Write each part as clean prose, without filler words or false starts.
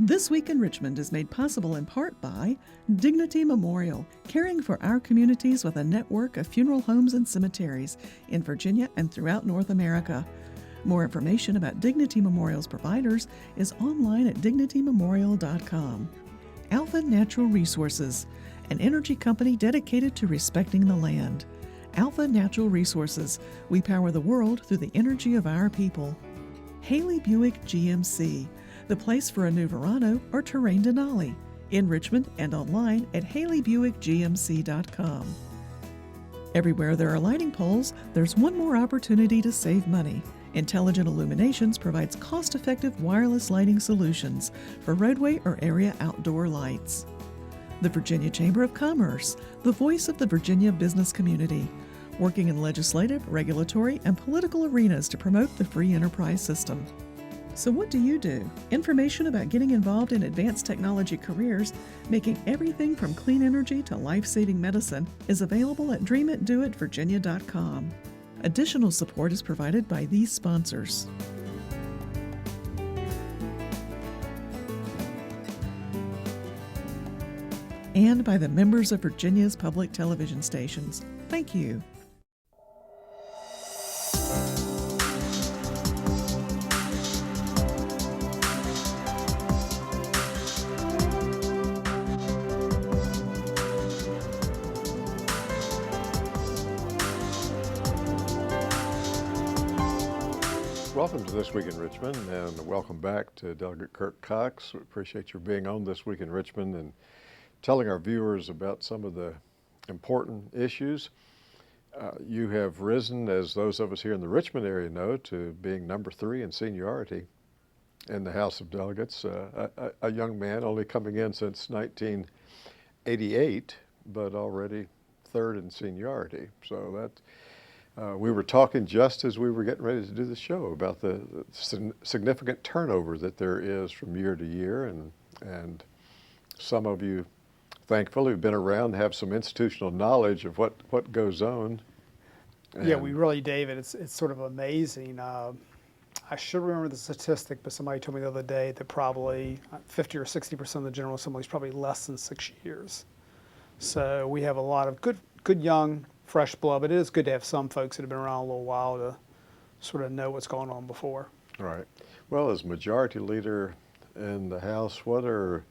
This Week in Richmond is made possible in part by Dignity Memorial, caring for our communities with a network of funeral homes and cemeteries in Virginia and throughout North America. More information about Dignity Memorial's providers is online at dignitymemorial.com. Alpha Natural Resources, an energy company dedicated to respecting the land. Alpha Natural Resources, we power the world through the energy of our people. Haley Buick GMC, the place for a new Verano or Terrain Denali, in Richmond and online at haleybuickgmc.com. Everywhere there are lighting poles, there's one more opportunity to save money. Intelligent Illuminations provides cost-effective wireless lighting solutions for roadway or area outdoor lights. The Virginia Chamber of Commerce, the voice of the Virginia business community, working in legislative, regulatory, and political arenas to promote the free enterprise system. So what do you do? Information about getting involved in advanced technology careers, making everything from clean energy to life-saving medicine, is available at dreamitdoitvirginia.com. Additional support is provided by these sponsors. And by the members of Virginia's public television stations. Thank you. Welcome to This Week in Richmond, and welcome back to Delegate Kirk Cox. We appreciate your being on This Week in Richmond and telling our viewers about some of the important issues. You have risen, as those of us here in the Richmond area know, to being number 3 in seniority in the House of Delegates. A young man only coming in since 1988, but already 3rd in seniority. So that we were talking just as we were getting ready to do the show about the significant turnover that there is from year to year, and some of you, thankfully, have been around, have some institutional knowledge of what goes on. Yeah, we really, David, it's sort of amazing. I should remember the statistic, but somebody told me the other day that probably 50 or 60% of the General Assembly is probably less than 6 years. So we have a lot of good young, fresh blood, but it is good to have some folks that have been around a little while to sort of know what's going on before. Right. Well, as Majority Leader in the House, what are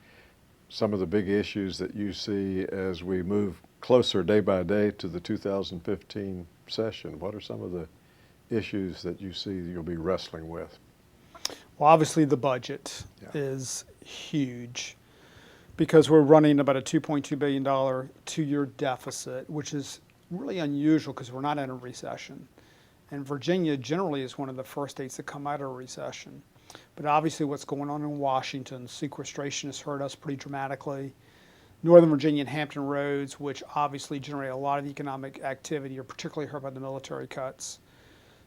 some of the big issues that you see as we move closer day by day to the 2015 session? What are some of the issues that you see you'll be wrestling with? Well, obviously the budget is huge because we're running about a $2.2 billion 2-year deficit, which is really unusual because we're not in a recession. And Virginia generally is one of the first states that come out of a recession. But obviously what's going on in Washington, sequestration has hurt us pretty dramatically. Northern Virginia and Hampton Roads, which obviously generate a lot of economic activity, are particularly hurt by the military cuts.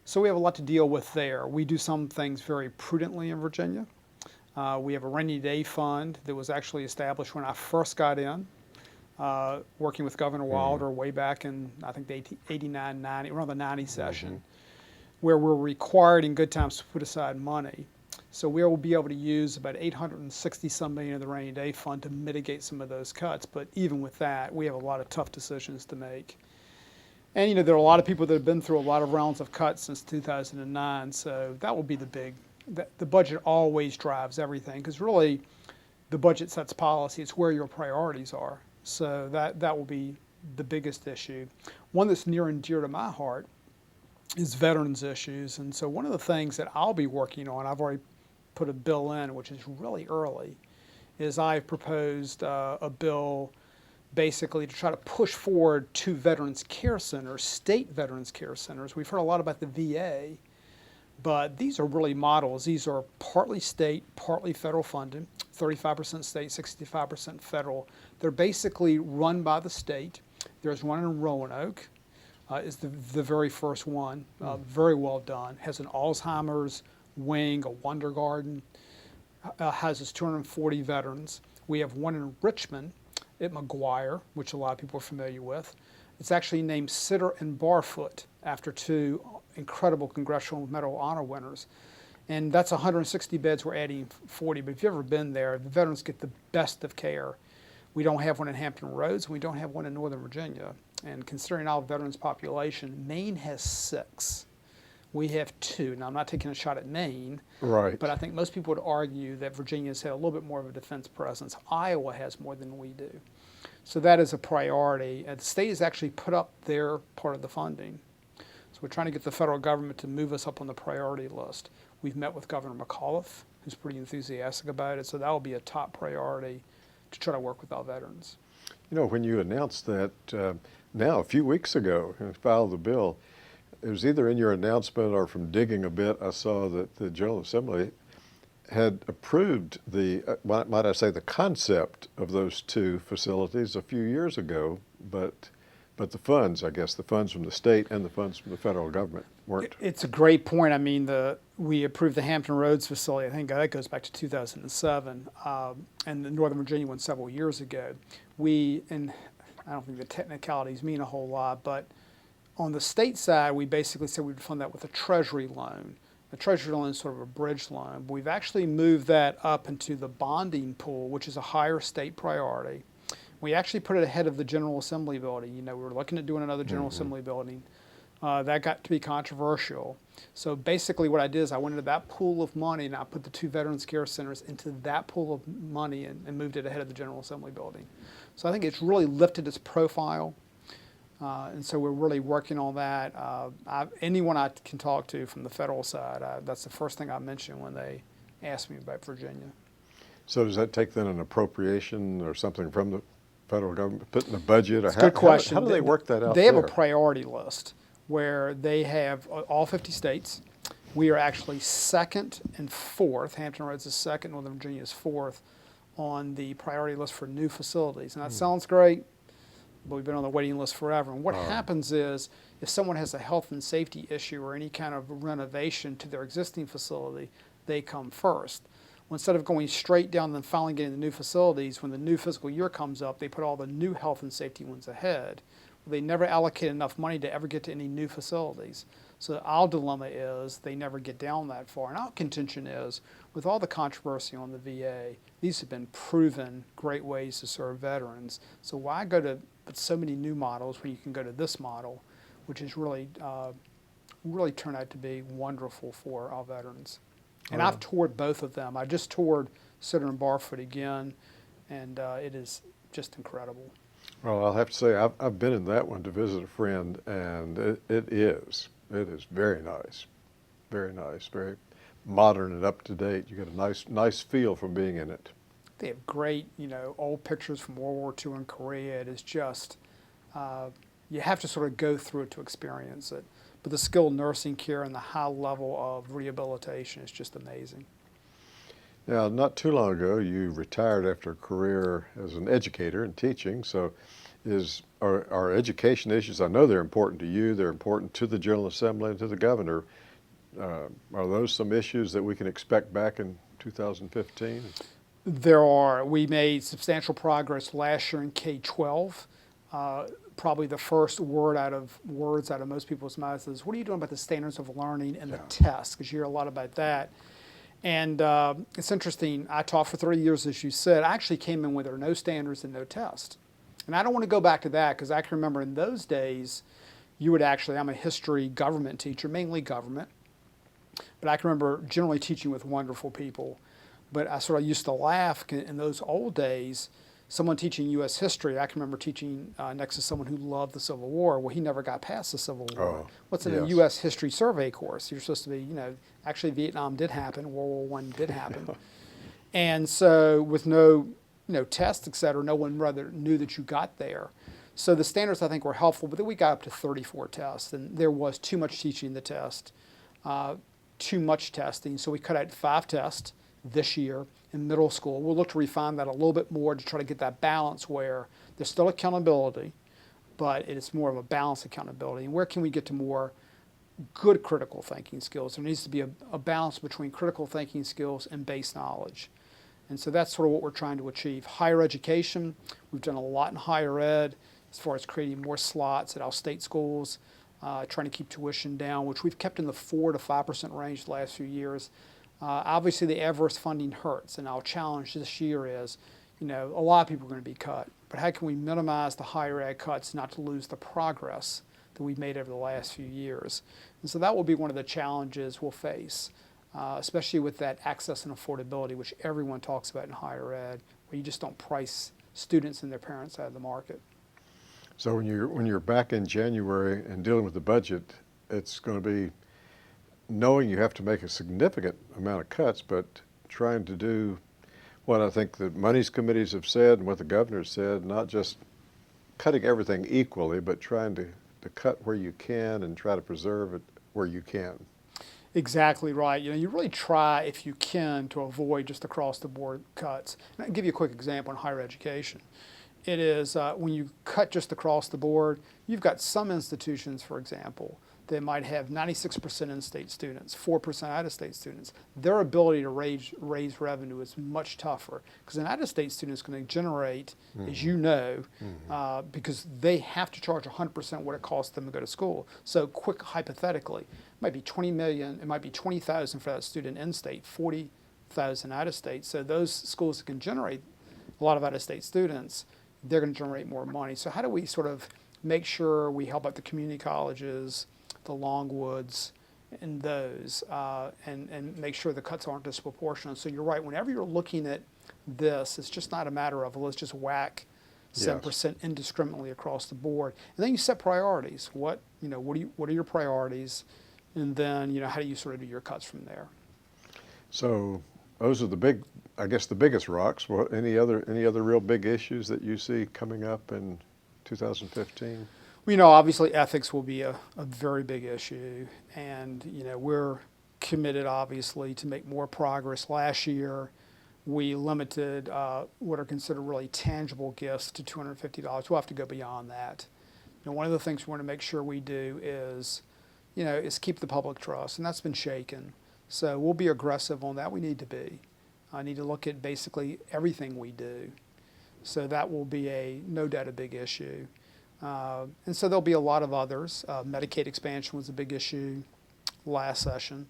So we have a lot to deal with there. We do some things very prudently in Virginia. We have a rainy day fund that was actually established when I first got in, working with Governor Wilder way back in, I think, the 89, 90, around the 90 session, where we're required in good times to put aside money. So we will be able to use about $860 million of the rainy day fund to mitigate some of those cuts. But even with that, we have a lot of tough decisions to make. And, you know, there are a lot of people that have been through a lot of rounds of cuts since 2009. So that will be the budget always drives everything, because really the budget sets policy. It's where your priorities are. So that will be the biggest issue. One that's near and dear to my heart is veterans issues. And so one of the things that I'll be working on, I've already put a bill in, which is really early, is I've proposed a bill basically to try to push forward 2 veterans care centers, state veterans care centers. We've heard a lot about the VA, but these are really models. These are partly state, partly federal funded, 35% state, 65% federal. They're basically run by the state. There's one in Roanoke, is the very first one, very well done. Has an Alzheimer's wing, a Wonder Garden, houses 240 veterans. We have one in Richmond at McGuire, which a lot of people are familiar with. It's actually named Sitter and Barfoot after 2 incredible Congressional Medal of Honor winners. And that's 160 beds, we're adding 40. But if you've ever been there, the veterans get the best of care. We don't have one in Hampton Roads, and we don't have one in Northern Virginia. And considering our veterans population, Maine has 6. We have 2. Now, I'm not taking a shot at Maine, Right. but I think most people would argue that Virginia's had a little bit more of a defense presence. Iowa has more than we do. So that is a priority. The state has actually put up their part of the funding. So we're trying to get the federal government to move us up on the priority list. We've met with Governor McAuliffe, who's pretty enthusiastic about it, so that will be a top priority to try to work with our veterans. You know, when you announced that now, a few weeks ago, and filed the bill, it was either in your announcement or from digging a bit, I saw that the General Assembly had approved the, might I say, the concept of those 2 facilities a few years ago, but the funds, I guess, the funds from the state and the funds from the federal government weren't. It's a great point. I mean, we approved the Hampton Roads facility. I think that goes back to 2007, and the Northern Virginia one several years ago. And I don't think the technicalities mean a whole lot, but on the state side, we basically said we would fund that with a treasury loan. A treasury loan is sort of a bridge loan. But we've actually moved that up into the bonding pool, which is a higher state priority. We actually put it ahead of the General Assembly building. You know, we were looking at doing another General Assembly building. That got to be controversial. So basically what I did is I went into that pool of money and I put the 2 Veterans Care Centers into that pool of money and moved it ahead of the General Assembly building. So I think it's really lifted its profile. And so we're really working on that. Anyone I can talk to from the federal side, that's the first thing I mention when they ask me about Virginia. So does that take then an appropriation or something from the federal government, put in the budget? Or Good question. How do they work that out? They have a priority list where they have all 50 states. We are actually 2nd and 4th. Hampton Roads is 2nd, Northern Virginia is 4th on the priority list for new facilities. And that sounds great, but we've been on the waiting list forever. And what happens is if someone has a health and safety issue or any kind of renovation to their existing facility, they come first. Well, instead of going straight down and finally getting the new facilities, when the new fiscal year comes up, they put all the new health and safety ones ahead. Well, they never allocate enough money to ever get to any new facilities. So our dilemma is they never get down that far. And our contention is, with all the controversy on the VA, these have been proven great ways to serve veterans. So why go to so many new models when you can go to this model, which has really turned out to be wonderful for our veterans. And I've toured both of them. I just toured Center and Barfoot again, and it is just incredible. Well, I'll have to say I've been in that one to visit a friend, and it is very nice, very modern and up to date. You get a nice feel from being in it. They have great, old pictures from World War II and Korea. It is just, you have to sort of go through it to experience it. But the skilled nursing care and the high level of rehabilitation is just amazing. Now, not too long ago, you retired after a career as an educator and teaching. So are education issues, I know they're important to you, they're important to the General Assembly and to the governor. Are those some issues that we can expect back in 2015? There are. We made substantial progress last year in K-12. Probably the first words out of most people's mouths is, what are you doing about the standards of learning and the tests? Because you hear a lot about that. And it's interesting, I taught for 30 years, as you said. I actually came in with there no standards and no tests. And I don't want to go back to that because I can remember in those days, I'm a history government teacher, mainly government. But I can remember generally teaching with wonderful people. But I sort of used to laugh in those old days. Someone teaching U.S. history, I can remember teaching next to someone who loved the Civil War. Well, he never got past the Civil War. What's in a U.S. history survey course? You're supposed to be, actually Vietnam did happen, World War I did happen. And so with no tests, et cetera, no one rather knew that you got there. So the standards, I think, were helpful, but then we got up to 34 tests, and there was too much teaching the test, too much testing. So we cut out 5 tests this year in middle school. We'll look to refine that a little bit more to try to get that balance where there's still accountability, but it's more of a balanced accountability. And where can we get to more good critical thinking skills? There needs to be a balance between critical thinking skills and base knowledge. And so that's sort of what we're trying to achieve. Higher education, we've done a lot in higher ed as far as creating more slots at our state schools, trying to keep tuition down, which we've kept in the 4 to 5% range the last few years. Obviously, the adverse funding hurts, and our challenge this year is, a lot of people are going to be cut, but how can we minimize the higher ed cuts not to lose the progress that we've made over the last few years? And so that will be one of the challenges we'll face, especially with that access and affordability, which everyone talks about in higher ed, where you just don't price students and their parents out of the market. So when you're back in January and dealing with the budget, it's going to be knowing you have to make a significant amount of cuts, but trying to do what I think the monies committees have said and what the governor said, not just cutting everything equally, but trying to cut where you can and try to preserve it where you can. Exactly right. You really try, if you can, to avoid just across the board cuts. And I'll give you a quick example in higher education. It is when you cut just across the board, you've got some institutions, for example, that might have 96% in-state students, 4% out-of-state students. Their ability to raise revenue is much tougher because an out-of-state student is going to generate, as you know, because they have to charge 100% what it costs them to go to school. So quick hypothetically, it might be 20 million, it might be 20,000 for that student in-state, 40,000 out-of-state. So those schools that can generate a lot of out-of-state students, they're going to generate more money. So how do we sort of make sure we help out the community colleges, the Longwoods, and those, and make sure the cuts aren't disproportionate? So you're right, whenever you're looking at this, it's just not a matter of, let's just whack 7% indiscriminately across the board. And then you set priorities. What are your priorities? And then, how do you sort of do your cuts from there? So those are the biggest rocks. Any other real big issues that you see coming up in 2015? Well, obviously ethics will be a very big issue, and we're committed obviously to make more progress. Last year we limited what are considered really tangible gifts to $250. We'll have to go beyond that. One of the things we want to make sure we do is keep the public trust, and that's been shaken. So we'll be aggressive on that. We need to be. I need to look at basically everything we do. So that will be no doubt a big issue. And so there'll be a lot of others. Medicaid expansion was a big issue last session.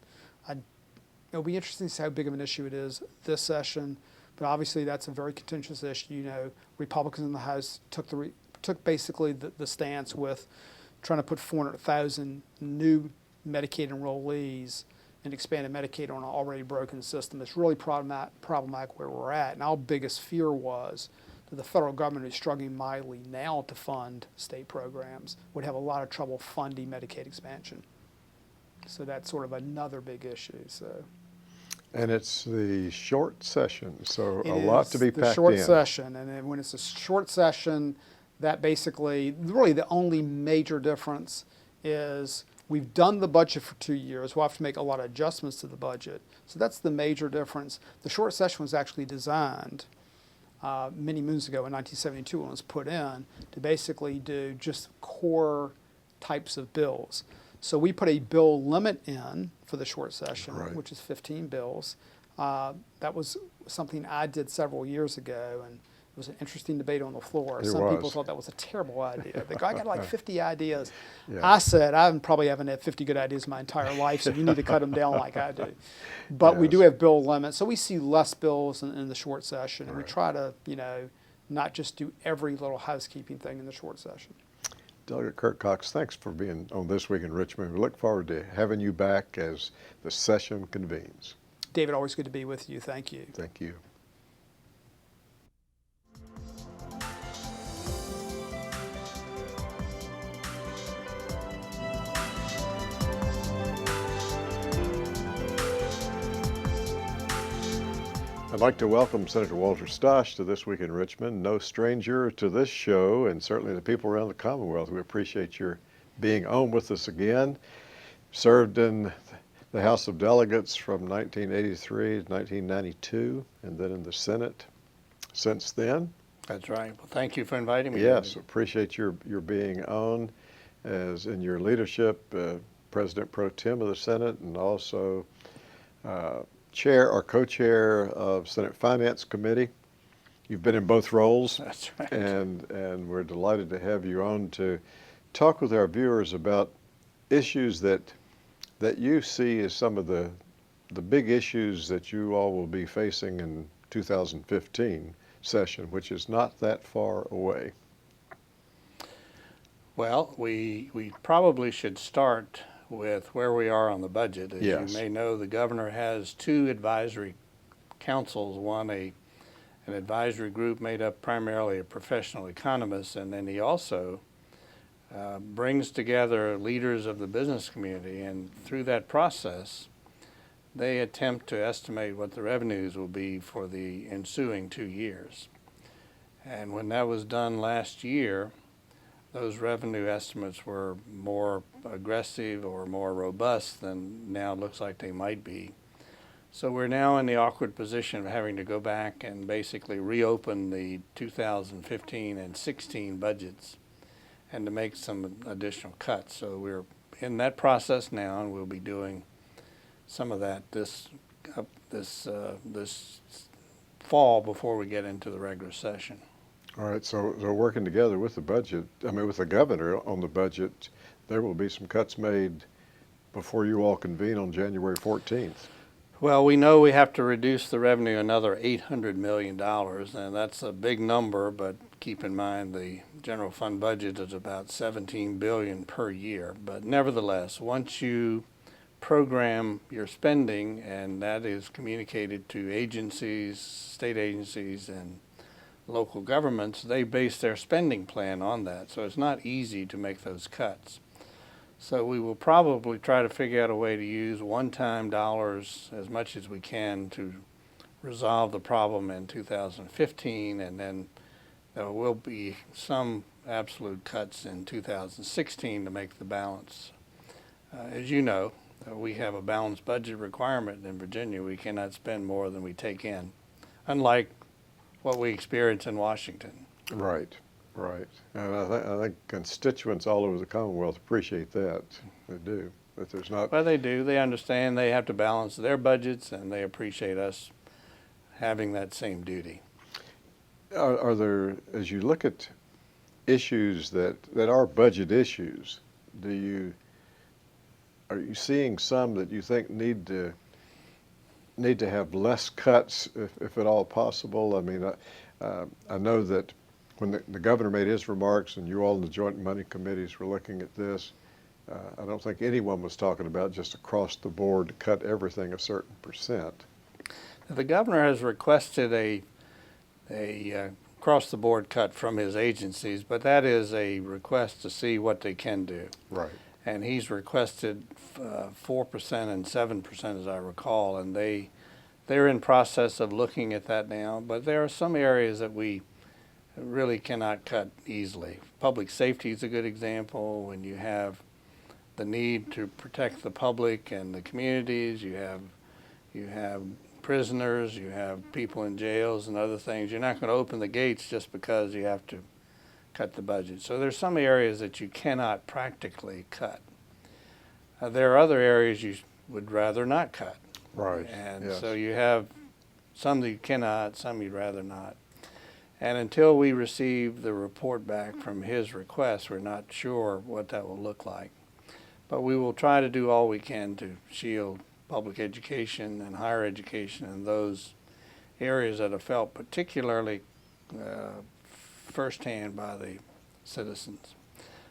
It'll be interesting to see how big of an issue it is this session, but obviously that's a very contentious issue. Republicans in the House took basically the stance with trying to put 400,000 new Medicaid enrollees and expanded Medicaid on an already broken system. It's really problematic where we're at. And our biggest fear was that the federal government is struggling mightily now to fund state programs, would have a lot of trouble funding Medicaid expansion. So that's sort of another big issue. And it's the short session, so a lot to be packed in. The short session, and then when it's a short session, that basically, really the only major difference is we've done the budget for 2 years. We'll have to make a lot of adjustments to the budget. So that's the major difference. The short session was actually designed many moons ago in 1972 when it was put in to basically do just core types of bills. So we put a bill limit in for the short session, which is 15 bills. That was something I did several years ago, and it was an interesting debate on the floor. Some people thought that was a terrible idea. The guy got like 50 ideas. Yeah. I said, I probably haven't had 50 good ideas in my entire life, so you need to cut them down like I do. But we do have bill limits, so we see less bills in the short session, and we try to, not just do every little housekeeping thing in the short session. Delegate Kirk Cox, thanks for being on This Week in Richmond. We look forward to having you back as the session convenes. David, always good to be with you. Thank you. Thank you. I'd like to welcome Senator Walter Stosch to This Week in Richmond. No stranger to this show, and certainly the people around the Commonwealth. We appreciate your being on with us again. Served in the House of Delegates from 1983 to 1992, and then in the Senate since then. That's right. Well, thank you for inviting me. Yes, appreciate your being on, as in your leadership, President Pro Tem of the Senate, and also Chair or co-chair of Senate Finance Committee. You've been in both roles. That's right. And we're delighted to have you on to talk with our viewers about issues that you see as some of the the big issues that you all will be facing in 2015 session, which is not that far away? Well, we probably should start with where we are on the budget. As Yes. you may know, the governor has two advisory councils, an advisory group made up primarily of professional economists, and then he also brings together leaders of the business community, and through that process, they attempt to estimate what the revenues will be for the ensuing 2 years. And when that was done last year, those revenue estimates were more aggressive or more robust than now it looks like they might be. So we're now in the awkward position of having to go back and basically reopen the 2015 and 16 budgets and to make some additional cuts. So we're in that process now, and we'll be doing some of that this fall before we get into the regular session. All right, so working together with the budget, with the governor on the budget, there will be some cuts made before you all convene on January 14th. Well, we know we have to reduce the revenue another $800 million, and that's a big number, but keep in mind the general fund budget is about $17 billion per year. But nevertheless, once you program your spending, and that is communicated to agencies, state agencies, and local governments, they base their spending plan on that. So it's not easy to make those cuts. So we will probably try to figure out a way to use one-time dollars as much as we can to resolve the problem in 2015, and then there will be some absolute cuts in 2016 to make the balance. As you know, we have a balanced budget requirement in Virginia. We cannot spend more than we take in, unlike what we experience in Washington. Right. Right, and I think constituents all over the Commonwealth appreciate that. They do, that there's not. Well, they do. They understand they have to balance their budgets, and they appreciate us having that same duty. Are there, as you look at issues that are budget issues, are you seeing some that you think need to have less cuts, if at all possible? I know that when the governor made his remarks and you all in the joint money committees were looking at this, I don't think anyone was talking about just across the board to cut everything a certain percent. The governor has requested a across-the-board cut from his agencies, but that is a request to see what they can do. Right. And he's requested 4% and 7%, as I recall, and they're in process of looking at that now. But there are some areas that we really cannot cut easily. Public safety is a good example. When you have the need to protect the public and the communities, you have prisoners, you have people in jails and other things. You're not going to open the gates just because you have to cut the budget. So there's some areas that you cannot practically cut. There are other areas you would rather not cut. Right. And yes. so you have some that you cannot, some you'd rather not. And until we receive the report back from his request, we're not sure what that will look like. But we will try to do all we can to shield public education and higher education and those areas that are felt particularly firsthand by the citizens.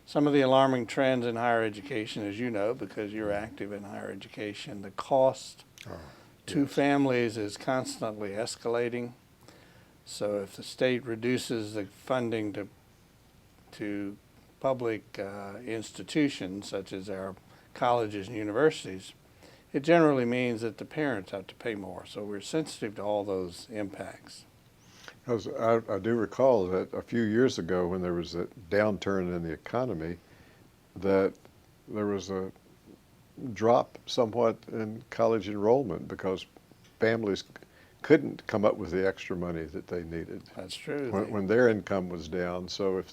Some of the alarming trends in higher education, as you know, because you're active in higher education, the cost to families is constantly escalating. So if the state reduces the funding to public institutions, such as our colleges and universities, it generally means that the parents have to pay more. So we're sensitive to all those impacts. I do recall that a few years ago when there was a downturn in the economy, that there was a drop somewhat in college enrollment because families couldn't come up with the extra money that they needed. That's true. When their income was down. So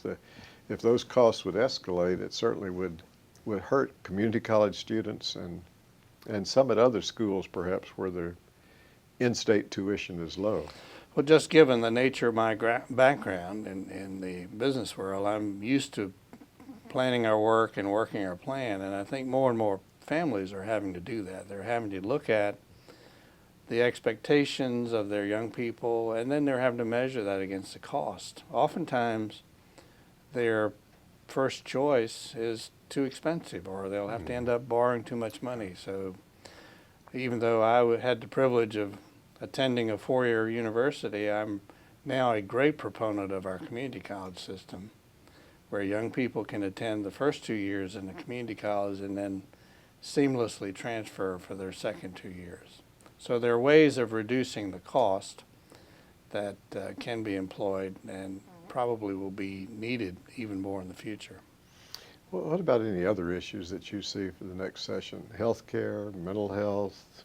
if those costs would escalate, it certainly would hurt community college students and some at other schools perhaps where their in-state tuition is low. Well, just given the nature of my background in the business world, I'm used to planning our work and working our plan, and I think more and more families are having to do that. They're having to look at the expectations of their young people, and then they're having to measure that against the cost. Oftentimes, their first choice is too expensive, or they'll have to end up borrowing too much money. So even though I had the privilege of attending a four-year university, I'm now a great proponent of our community college system, where young people can attend the first 2 years in the community college and then seamlessly transfer for their second 2 years. So there are ways of reducing the cost that can be employed and probably will be needed even more in the future. Well, what about any other issues that you see for the next session? Healthcare, mental health,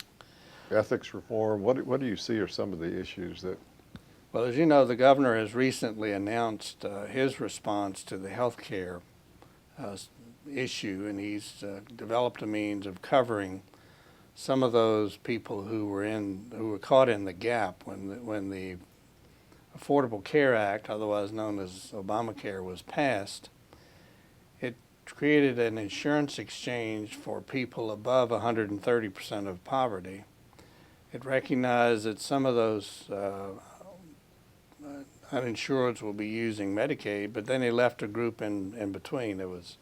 ethics reform? What do you see are some of the issues that? Well, as you know, the governor has recently announced his response to the healthcare issue, and he's developed a means of covering some of those people who were caught in the gap when the Affordable Care Act, otherwise known as Obamacare, was passed. It created an insurance exchange for people above 130% of poverty. It recognized that some of those uninsureds will be using Medicaid, but then they left a group in between that was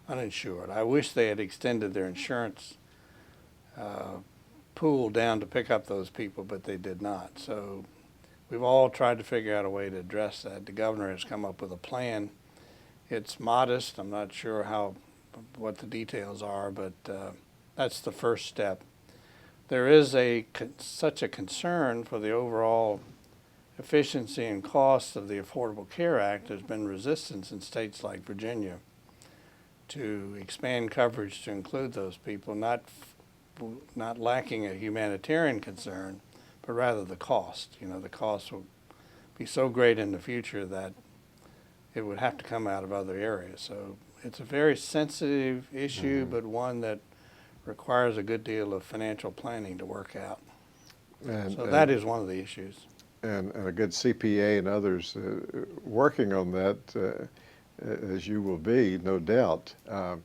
uninsured. I wish they had extended their insurance pool down to pick up those people, but they did not. So we've all tried to figure out a way to address that. The governor has come up with a plan. It's modest. I'm not sure what the details are, but that's the first step. There is such a concern for the overall efficiency and cost of the Affordable Care Act. There's been resistance in states like Virginia to expand coverage to include those people, not lacking a humanitarian concern, but rather the cost. You know, the cost will be so great in the future that it would have to come out of other areas. So it's a very sensitive issue, but one that requires a good deal of financial planning to work out. So that is one of the issues. And a good CPA and others working on that, as you will be, no doubt. And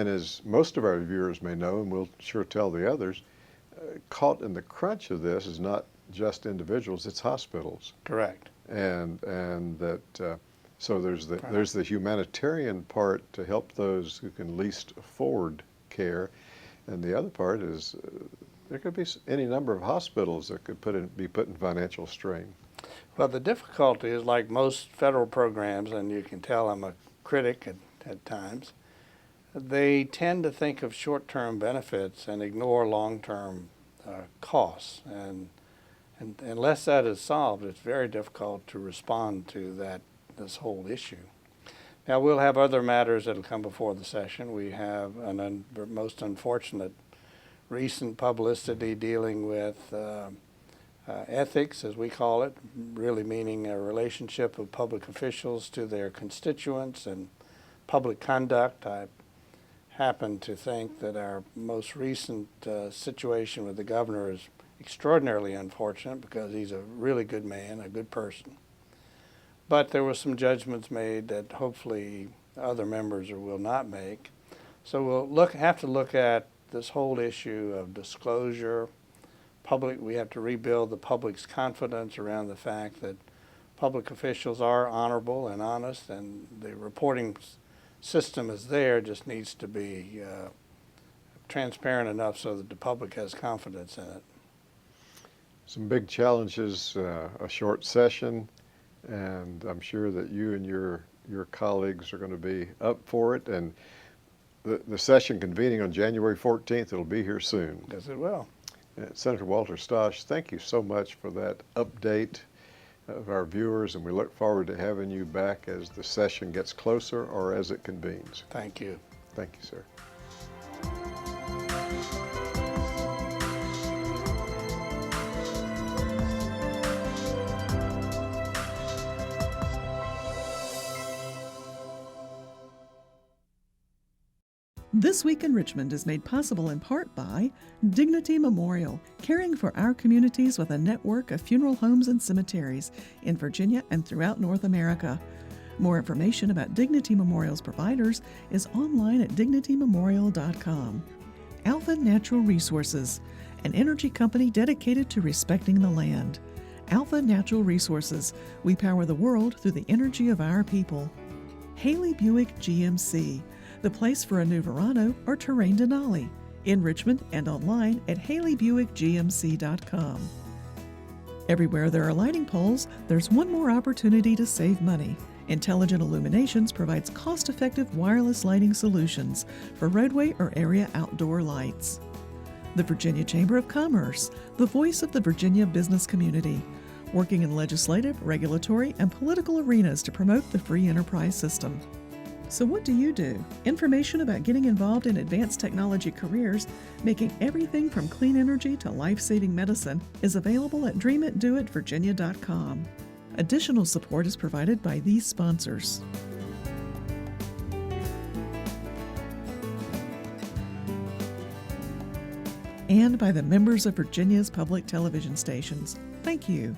as most of our viewers may know, and we'll sure tell the others, caught in the crunch of this is not just individuals, it's hospitals. Correct. And that so there's the humanitarian part to help those who can least afford care, and the other part is there could be any number of hospitals that could be put in financial strain. Well, the difficulty is, like most federal programs, and you can tell I'm a critic at times, they tend to think of short-term benefits and ignore long-term costs. And unless that is solved, it's very difficult to respond to this whole issue. Now, we'll have other matters that will come before the session. We have most unfortunate recent publicity dealing with ethics, as we call it, really meaning a relationship of public officials to their constituents and public conduct. I happen to think that our most recent situation with the governor is extraordinarily unfortunate because he's a really good man, a good person. But there were some judgments made that hopefully other members will not make. So we'll have to look at this whole issue of disclosure. We have to rebuild the public's confidence around the fact that public officials are honorable and honest, and the reporting system is there, just needs to be transparent enough so that the public has confidence in it. Some big challenges, a short session, and I'm sure that you and your colleagues are going to be up for it. And the session convening on January 14th, it'll be here soon. Yes, it will. Senator Walter Stosch, thank you so much for that update of our viewers, and we look forward to having you back as the session gets closer or as it convenes. Thank you. Thank you, sir. This Week in Richmond is made possible in part by Dignity Memorial, caring for our communities with a network of funeral homes and cemeteries in Virginia and throughout North America. More information about Dignity Memorial's providers is online at dignitymemorial.com. Alpha Natural Resources, an energy company dedicated to respecting the land. Alpha Natural Resources. We power the world through the energy of our people. Haley Buick GMC, the place for a new Verano or Terrain Denali. In Richmond and online at haleybuickgmc.com. Everywhere there are lighting poles, there's one more opportunity to save money. Intelligent Illuminations provides cost-effective wireless lighting solutions for roadway or area outdoor lights. The Virginia Chamber of Commerce, the voice of the Virginia business community, working in legislative, regulatory, and political arenas to promote the free enterprise system. So what do you do? Information about getting involved in advanced technology careers, making everything from clean energy to life-saving medicine, is available at dreamitdoitvirginia.com. Additional support is provided by these sponsors. And by the members of Virginia's public television stations. Thank you.